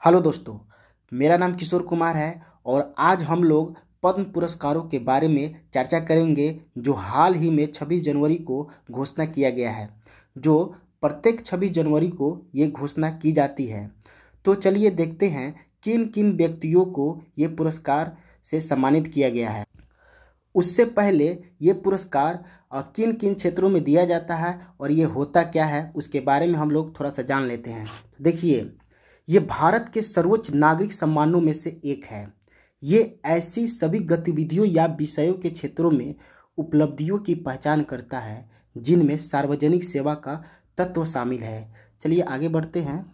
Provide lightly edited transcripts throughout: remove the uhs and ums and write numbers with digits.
Hello दोस्तों, मेरा नाम किशोर कुमार है और आज हम लोग पद्म पुरस्कारों के बारे में चर्चा करेंगे जो हाल ही में 26 जनवरी को घोषणा किया गया है। जो प्रत्येक 26 जनवरी को ये घोषणा की जाती है। तो चलिए देखते हैं किन किन व्यक्तियों को ये पुरस्कार से सम्मानित किया गया है। उससे पहले ये पुरस्कार किन किन क्षेत्रों में दिया जाता है और ये होता क्या है उसके बारे में हम लोग थोड़ा सा जान लेते हैं। देखिए, ये भारत के सर्वोच्च नागरिक सम्मानों में से एक है। ये ऐसी सभी गतिविधियों या विषयों के क्षेत्रों में उपलब्धियों की पहचान करता है जिनमें सार्वजनिक सेवा का तत्व शामिल है। चलिए आगे बढ़ते हैं।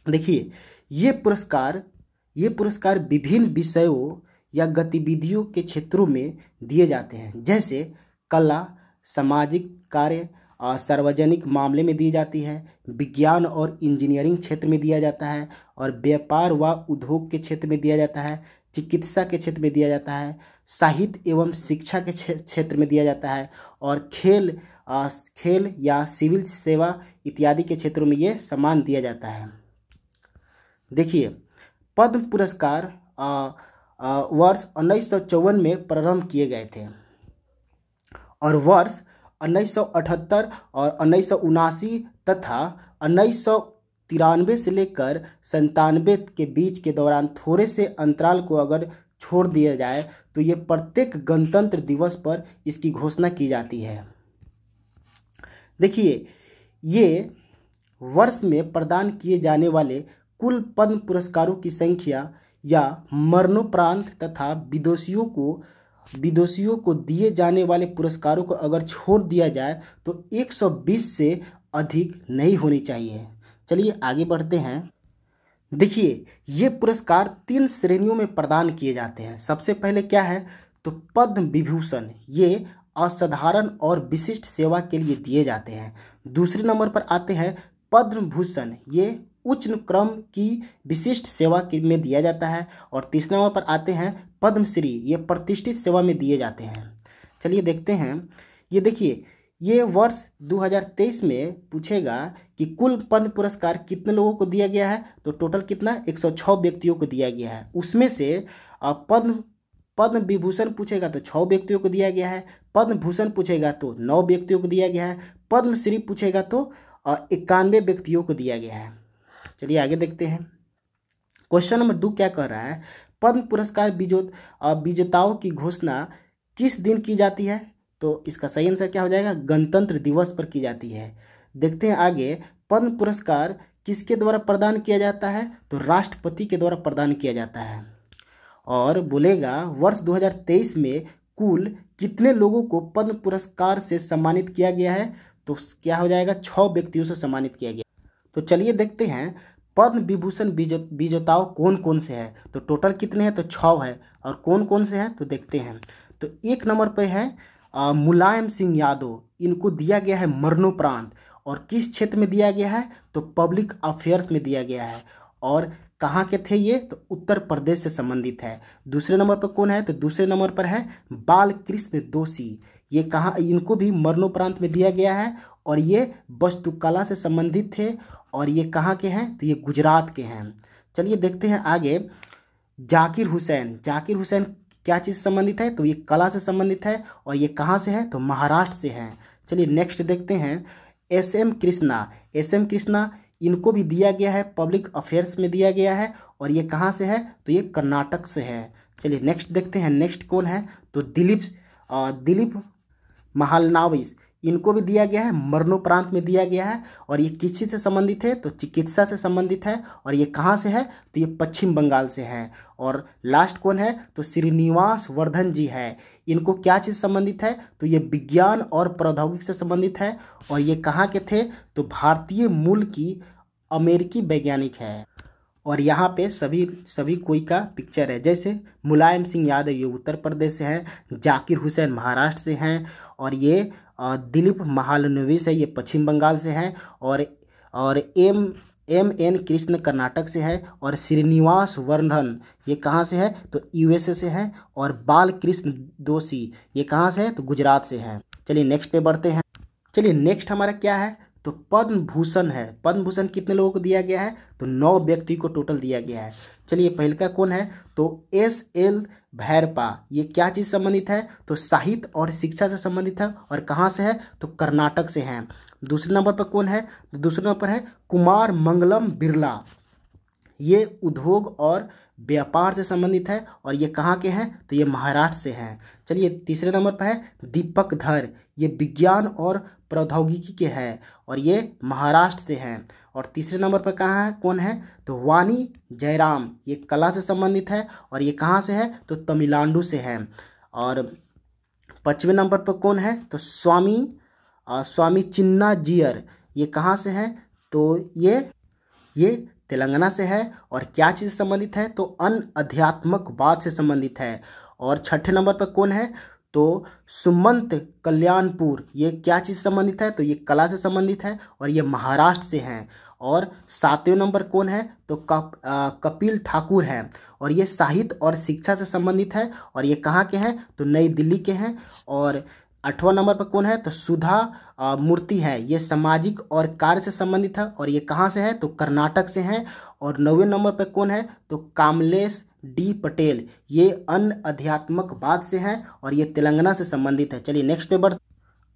देखिए, ये पुरस्कार विभिन्न विषयों या गतिविधियों के क्षेत्रों में दिए जाते हैं, जैसे कला, सामाजिक कार्य और सार्वजनिक मामले में दी जाती है, विज्ञान और इंजीनियरिंग क्षेत्र में दिया जाता है, और व्यापार व उद्योग के क्षेत्र में दिया जाता है, चिकित्सा के क्षेत्र में दिया जाता है, साहित्य एवं शिक्षा के क्षेत्र में दिया जाता है, और खेल या सिविल सेवा इत्यादि के क्षेत्रों में ये सम्मान दिया जाता है। देखिए, पद्म पुरस्कार वर्ष 1954 में प्रारंभ किए गए थे और वर्ष 1978 और 1979 तथा 1993 से लेकर 97 के बीच के दौरान थोड़े से अंतराल को अगर छोड़ दिया जाए तो ये प्रत्येक गणतंत्र दिवस पर इसकी घोषणा की जाती है। देखिए, ये वर्ष में प्रदान किए जाने वाले कुल पद्म पुरस्कारों की संख्या या मरणोपरांत तथा विदोषियों को दिए जाने वाले पुरस्कारों को अगर छोड़ दिया जाए तो 120 से अधिक नहीं होनी चाहिए। चलिए आगे बढ़ते हैं। देखिए, ये पुरस्कार 3 श्रेणियों में प्रदान किए जाते हैं। सबसे पहले क्या है तो पद्म विभूषण, ये असाधारण और विशिष्ट सेवा के लिए दिए जाते हैं। दूसरे नंबर पर आते हैं पद्म भूषण, ये उच्च क्रम की विशिष्ट सेवा में दिया जाता है। और तीसरे नंबर पर आते हैं पद्मश्री, ये प्रतिष्ठित सेवा में दिए जाते हैं। चलिए देखते हैं। ये देखिए, ये वर्ष 2023 में पूछेगा कि कुल पद्म पुरस्कार कितने लोगों को दिया गया है, तो टोटल कितना 106 व्यक्तियों को दिया गया है। उसमें से पद्म विभूषण पूछेगा तो 6 व्यक्तियों को दिया गया है, पद्म भूषण पूछेगा तो 9 व्यक्तियों को दिया गया है, पद्मश्री पूछेगा तो 91 व्यक्तियों को दिया गया है। चलिए आगे देखते हैं। क्वेश्चन नंबर 2 क्या कह रहा है, पद्म पुरस्कार विजेताओं की घोषणा किस दिन की जाती है, तो इसका सही आंसर क्या हो जाएगा, गणतंत्र दिवस पर की जाती है। देखते हैं आगे, पद्म पुरस्कार किसके द्वारा प्रदान किया जाता है, तो राष्ट्रपति के द्वारा प्रदान किया जाता है। और बोलेगा वर्ष 2023 में कुल कितने लोगों को पद्म पुरस्कार से सम्मानित किया गया है, तो क्या हो जाएगा, 6 व्यक्तियों से सम्मानित किया गया। तो चलिए देखते हैं पद्म विभूषण विजेताओं कौन कौन से हैं, तो टोटल कितने हैं, तो 6 है। और कौन कौन से हैं तो देखते हैं। तो 1 नंबर पर है मुलायम सिंह यादव, इनको दिया गया है मरणोपरांत। और किस क्षेत्र में दिया गया है, तो पब्लिक अफेयर्स में दिया गया है। और कहाँ के थे ये, तो उत्तर प्रदेश से संबंधित है। दूसरे नंबर पर कौन है, तो दूसरे नंबर पर है बालकृष्ण दोषी, ये कहाँ, इनको भी मरणोपरांत में दिया गया है। और ये वास्तुकला से संबंधित थे और ये कहाँ के हैं, तो ये गुजरात के हैं। चलिए देखते हैं आगे। जाकिर हुसैन क्या चीज़ से संबंधित है, तो ये कला से संबंधित है। और ये कहाँ से है, तो महाराष्ट्र से हैं। चलिए नेक्स्ट देखते हैं। एस.एम. कृष्णा, इनको भी दिया गया है, पब्लिक अफेयर्स में दिया गया है। और ये कहाँ से है, तो ये कर्नाटक से है। चलिए नेक्स्ट देखते हैं। नेक्स्ट कौन है, तो दिलीप महालनोबिस, इनको भी दिया गया है, मरणोपरांत में दिया गया है। और ये किस चीज़ से संबंधित है, तो चिकित्सा से संबंधित है। और ये कहाँ से है, तो ये पश्चिम बंगाल से हैं। और लास्ट कौन है, तो श्रीनिवास वर्धन जी है, इनको क्या चीज़ संबंधित है, तो ये विज्ञान और प्रौद्योगिकी से संबंधित है। और ये कहाँ के थे, तो भारतीय मूल की अमेरिकी वैज्ञानिक है। और यहाँ पे सभी कोई का पिक्चर है, जैसे मुलायम सिंह यादव ये उत्तर प्रदेश से हैं, जाकिर हुसैन महाराष्ट्र से हैं, और ये दिलीप महालनोबिस है, ये पश्चिम बंगाल से हैं। और एम.एन. कृष्ण कर्नाटक से है। और श्रीनिवास वर्धन ये कहाँ से है, तो यूएसए से हैं। और बालकृष्ण दोषी ये कहाँ से है, तो गुजरात से हैं। चलिए नेक्स्ट पे बढ़ते हैं। चलिए नेक्स्ट हमारा क्या है, तो तो पद्म भूषण है। पद्म भूषण कितने लोगों को दिया गया है? तो 9 व्यक्ति को टोटल दिया गया है। चलिए पहले का कौन है? तो एस.एल. भैरप्पा। ये क्या चीज़ संबंधित है? तो साहित्य और शिक्षा से संबंधित है। और कहाँ से है? तो कर्नाटक से है। दूसरे नंबर पर कौन है? तो दूसरे नंबर पर है कुमार मंगलम बिरला। ये उद्योग और व्यापार से संबंधित है और ये कहाँ के हैं? तो ये महाराष्ट्र से हैं। चलिए तीसरे नंबर पर है दीपक धर। ये विज्ञान और प्रौद्योगिकी के हैं और ये महाराष्ट्र से हैं। और तीसरे नंबर पर कहाँ है? कौन है? तो वाणी जयराम। ये कला से संबंधित है और ये कहाँ से है? तो तमिलनाडु से है। और पाँचवें नंबर पर कौन है? तो स्वामी चिन्नाजियर। ये कहाँ से है? तो ये तेलंगाना से है। और क्या चीज़ से संबंधित है? तो अध्यात्मकवाद से संबंधित है। और छठे नंबर पर कौन है? तो सुमंत कल्याणपुर। ये क्या चीज़ से संबंधित है? तो ये कला से संबंधित है और ये महाराष्ट्र से हैं। और सातवें नंबर कौन है? तो कपिल ठाकुर हैं और ये साहित्य और शिक्षा से संबंधित है और ये कहाँ के हैं? तो नई दिल्ली के हैं। और आठवां नंबर पर कौन है? तो सुधा मूर्ति है। ये सामाजिक और कार्य से संबंधित है और ये कहाँ से है? तो कर्नाटक से हैं। और 9वें नंबर पर कौन है? तो कामलेश डी पटेल। ये अध्यात्मकवाद से हैं और ये तेलंगाना से संबंधित है। चलिए नेक्स्ट पे बढ़ते।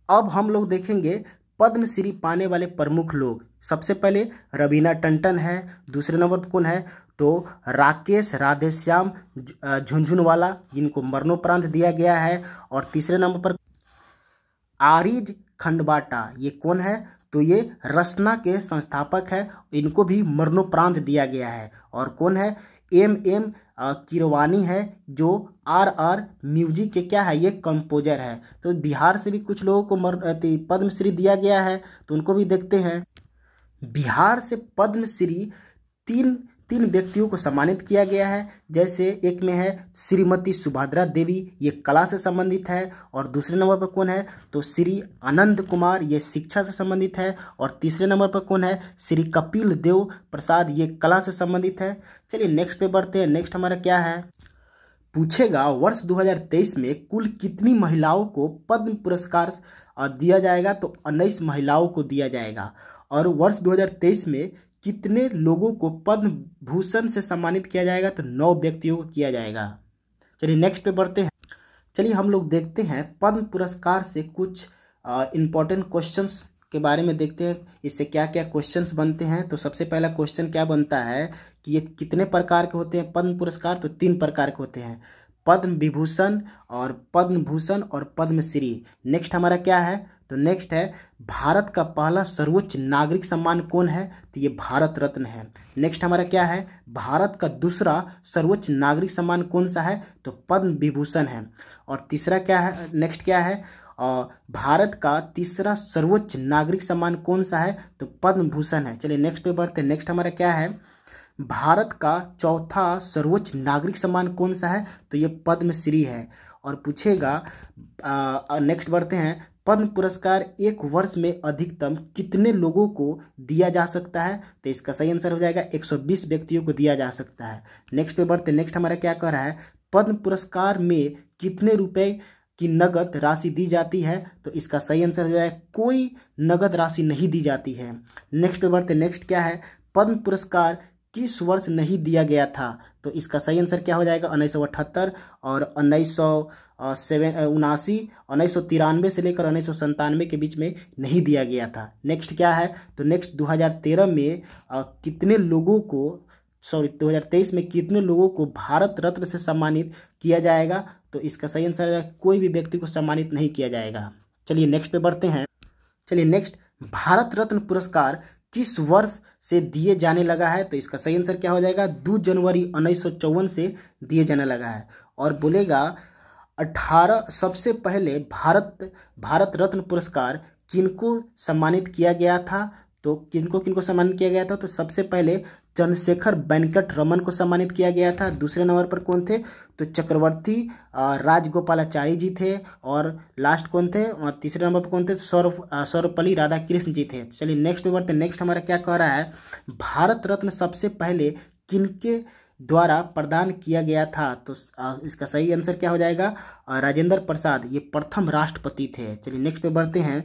अब हम लोग देखेंगे पद्मश्री पाने वाले प्रमुख लोग। सबसे पहले रवीना टंडन है। दूसरे नंबर पर कौन है? तो राकेश राधेश्याम झुनझुनवाला, जिनको मरणोपरांत दिया गया है। और तीसरे नंबर पर आरिज खंडबाटा। ये कौन है? तो ये रसना के संस्थापक है। इनको भी मरणोपरांत दिया गया है। और कौन है? एम कीरवानी है, जो आर म्यूजिक के क्या है? ये कंपोजर है। तो बिहार से भी कुछ लोगों को पद्मश्री दिया गया है, तो उनको भी देखते हैं। बिहार से पद्मश्री तीन व्यक्तियों को सम्मानित किया गया है। जैसे एक में है श्रीमती सुभद्रा देवी, ये कला से संबंधित है। और दूसरे नंबर पर कौन है? तो श्री आनंद कुमार, ये शिक्षा से संबंधित है। और तीसरे नंबर पर कौन है? श्री कपिल देव प्रसाद, ये कला से संबंधित है। चलिए नेक्स्ट पे बढ़ते हैं। नेक्स्ट हमारा क्या है? पूछेगा वर्ष 2023 में कुल कितनी महिलाओं को पद्म पुरस्कार दिया जाएगा? तो 19 महिलाओं को दिया जाएगा। और वर्ष 2023 में कितने लोगों को पद्म भूषण से सम्मानित किया जाएगा? तो 9 व्यक्तियों को किया जाएगा। चलिए नेक्स्ट पे बढ़ते हैं। चलिए हम लोग देखते हैं पद्म पुरस्कार से कुछ इम्पोर्टेंट क्वेश्चंस के बारे में देखते हैं, इससे क्या क्या क्वेश्चंस बनते हैं। तो सबसे पहला क्वेश्चन क्या बनता है कि ये कितने प्रकार के होते हैं पद्म पुरस्कार? तो 3 प्रकार के होते हैं, पद्म विभूषण और पद्म भूषण और पद्मश्री। नेक्स्ट हमारा क्या है? तो नेक्स्ट है भारत का पहला सर्वोच्च नागरिक सम्मान कौन है? तो ये भारत रत्न है। नेक्स्ट हमारा क्या है? भारत का दूसरा सर्वोच्च नागरिक सम्मान कौन सा है? तो पद्म विभूषण है। और तीसरा क्या है? नेक्स्ट क्या है? भारत का तीसरा सर्वोच्च नागरिक सम्मान कौन सा है? तो पद्म भूषण है। चलिए नेक्स्ट पे बढ़ते हैं। नेक्स्ट हमारा क्या है? भारत का चौथा सर्वोच्च नागरिक सम्मान कौन सा है? तो ये पद्मश्री है। और पूछेगा नेक्स्ट बढ़ते हैं, पद्म पुरस्कार एक वर्ष में अधिकतम कितने लोगों को दिया जा सकता है? तो इसका सही आंसर हो जाएगा 120 व्यक्तियों को दिया जा सकता है। नेक्स्ट पे बढ़ते। नेक्स्ट हमारा क्या कह रहा है? पद्म पुरस्कार में कितने रुपए की नगद राशि दी जाती है? तो इसका सही आंसर हो जाएगा कोई नगद राशि नहीं दी जाती है। नेक्स्ट पे बढ़ते। नेक्स्ट क्या है? पद्म पुरस्कार किस वर्ष नहीं दिया गया था? तो इसका सही आंसर क्या हो जाएगा? 1978 और 1993 से लेकर 1997 के बीच में नहीं दिया गया था। नेक्स्ट क्या है? तो नेक्स्ट 2013 में कितने लोगों को 2023 में कितने लोगों को भारत रत्न से सम्मानित किया जाएगा? तो इसका सही आंसर है कोई भी व्यक्ति को सम्मानित नहीं किया जाएगा। चलिए नेक्स्ट पे बढ़ते हैं। चलिए नेक्स्ट, भारत रत्न पुरस्कार किस वर्ष से दिए जाने लगा है? तो इसका सही आंसर क्या हो जाएगा? 2 जनवरी 1954 से दिए जाने लगा है। और बोलेगा 18 सबसे पहले भारत रत्न पुरस्कार किनको सम्मानित किया गया था? तो किनको सम्मानित किया गया था? तो सबसे पहले चंद्रशेखर वेंकट रमन को सम्मानित किया गया था। दूसरे नंबर पर कौन थे? तो चक्रवर्ती राजगोपालाचारी जी थे। और लास्ट कौन थे? और तीसरे नंबर पर कौन थे? सर्वपल्ली राधाकृष्ण जी थे। चलिए नेक्स्ट पे बढ़ते। नेक्स्ट हमारा क्या कह रहा है? भारत रत्न सबसे पहले किनके द्वारा प्रदान किया गया था? तो इसका सही आंसर क्या हो जाएगा? राजेंद्र प्रसाद ये प्रथम राष्ट्रपति थे। चलिए नेक्स्ट पे बढ़ते हैं।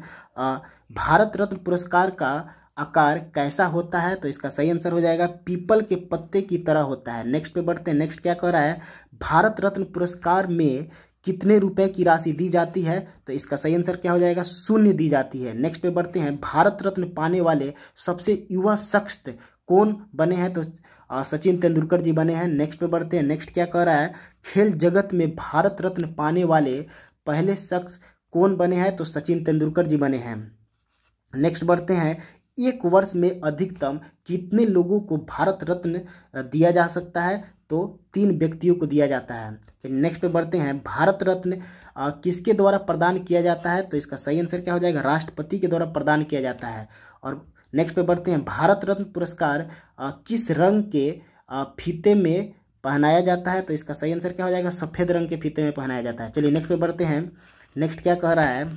भारत रत्न पुरस्कार का आकार कैसा होता है? तो इसका सही आंसर हो जाएगा पीपल के पत्ते की तरह होता है। नेक्स्ट पे बढ़ते हैं। नेक्स्ट क्या कह रहा है? भारत रत्न पुरस्कार में कितने रुपए की राशि दी जाती है? तो इसका सही आंसर क्या हो जाएगा? 0 दी जाती है। नेक्स्ट पे बढ़ते हैं। भारत रत्न पाने वाले सबसे युवा शख्स कौन बने हैं? तो सचिन तेंदुलकर जी बने हैं। नेक्स्ट पे बढ़ते हैं। नेक्स्ट क्या कह रहा है? खेल जगत में भारत रत्न पाने वाले पहले शख्स कौन बने हैं? तो सचिन तेंदुलकर जी बने हैं। नेक्स्ट बढ़ते हैं। एक वर्ष में अधिकतम कितने लोगों को भारत रत्न दिया जा सकता है? तो 3 व्यक्तियों को दिया जाता है। चलिए नेक्स्ट पे बढ़ते हैं। भारत रत्न किसके द्वारा प्रदान किया जाता है? तो इसका सही आंसर क्या हो जाएगा? राष्ट्रपति के द्वारा प्रदान किया जाता है। और नेक्स्ट पे बढ़ते हैं। भारत रत्न पुरस्कार किस रंग के फीते में पहनाया जाता है? तो इसका सही आंसर क्या हो जाएगा? सफ़ेद रंग के फीते में पहनाया जाता है। चलिए नेक्स्ट पे बढ़ते हैं। नेक्स्ट क्या कह रहा है?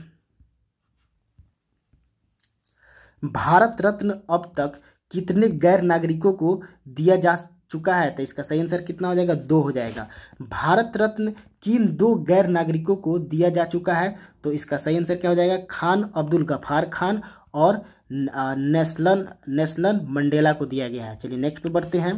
भारत रत्न अब तक कितने गैर नागरिकों को दिया जा चुका है? तो इसका सही आंसर कितना हो जाएगा? 2 हो जाएगा। भारत रत्न किन 2 गैर नागरिकों को दिया जा चुका है? तो इसका सही आंसर क्या हो जाएगा? खान अब्दुल गफ्फार खान और नेल्सन मंडेला को दिया गया है। चलिए नेक्स्ट पे बढ़ते हैं।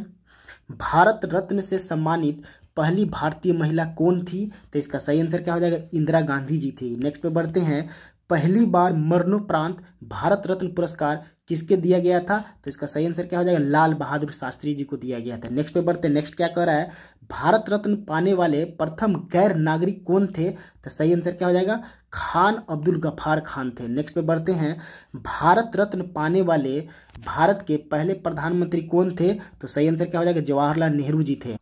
भारत रत्न से सम्मानित पहली भारतीय महिला कौन थी? तो इसका सही आंसर क्या हो जाएगा? इंदिरा गांधी जी थी। नेक्स्ट पे बढ़ते हैं। पहली बार मरणोपरांत भारत रत्न पुरस्कार किसके दिया गया था? तो इसका सही आंसर क्या हो जाएगा? लाल बहादुर शास्त्री जी को दिया गया था। नेक्स्ट पे बढ़ते हैं। नेक्स्ट क्या कह रहा है? भारत रत्न पाने वाले प्रथम गैर नागरिक कौन थे? तो सही आंसर क्या हो जाएगा? खान अब्दुल गफ्फार खान थे। नेक्स्ट पे बढ़ते हैं। भारत रत्न पाने वाले भारत के पहले प्रधानमंत्री कौन थे? तो सही आंसर क्या हो जाएगा? जवाहरलाल नेहरू जी थे।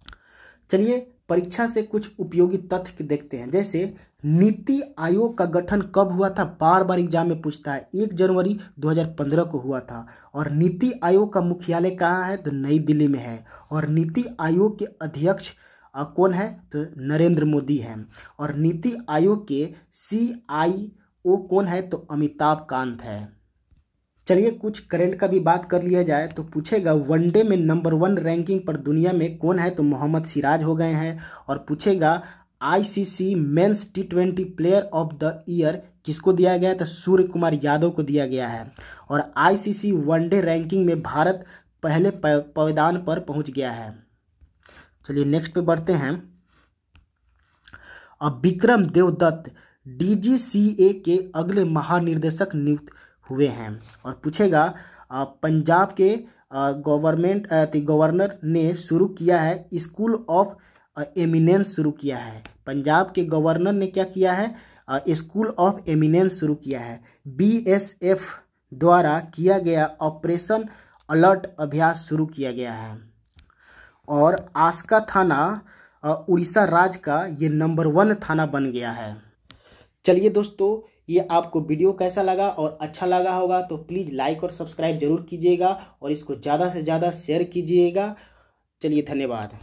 चलिए परीक्षा से कुछ उपयोगी तथ्य देखते हैं। जैसे नीति आयोग का गठन कब हुआ था? बार बार एग्जाम में पूछता है। 1 जनवरी 2015 को हुआ था। और नीति आयोग का मुख्यालय कहाँ है? तो नई दिल्ली में है। और नीति आयोग के अध्यक्ष कौन है? तो नरेंद्र मोदी हैं। और नीति आयोग के CIO कौन है? तो अमिताभ कांत है। चलिए कुछ करंट का भी बात कर लिया जाए तो पूछेगा वनडे में नंबर 1 रैंकिंग पर दुनिया में कौन है? तो मोहम्मद सिराज हो गए हैं। और पूछेगा ICC men's T20 player of the year किसको दिया गया है? तो सूर्य कुमार यादव को दिया गया है। और ICC वनडे रैंकिंग में भारत पहले पायदान पर पहुंच गया है। चलिए नेक्स्ट पे बढ़ते हैं। अब विक्रम देवदत्त DGCA के अगले महानिर्देशक नियुक्त हुए हैं। और पूछेगा पंजाब के गवर्नर ने शुरू किया है स्कूल ऑफ एमिनेंस शुरू किया है। पंजाब के गवर्नर ने क्या किया है? स्कूल ऑफ एमिनेंस शुरू किया है। BSF द्वारा किया गया ऑपरेशन अलर्ट अभ्यास शुरू किया गया है। और आस्का थाना उड़ीसा राज्य का ये नंबर 1 थाना बन गया है। चलिए दोस्तों ये आपको वीडियो कैसा लगा? और अच्छा लगा होगा तो प्लीज़ लाइक और सब्सक्राइब जरूर कीजिएगा और इसको ज़्यादा से ज़्यादा शेयर कीजिएगा। चलिए धन्यवाद।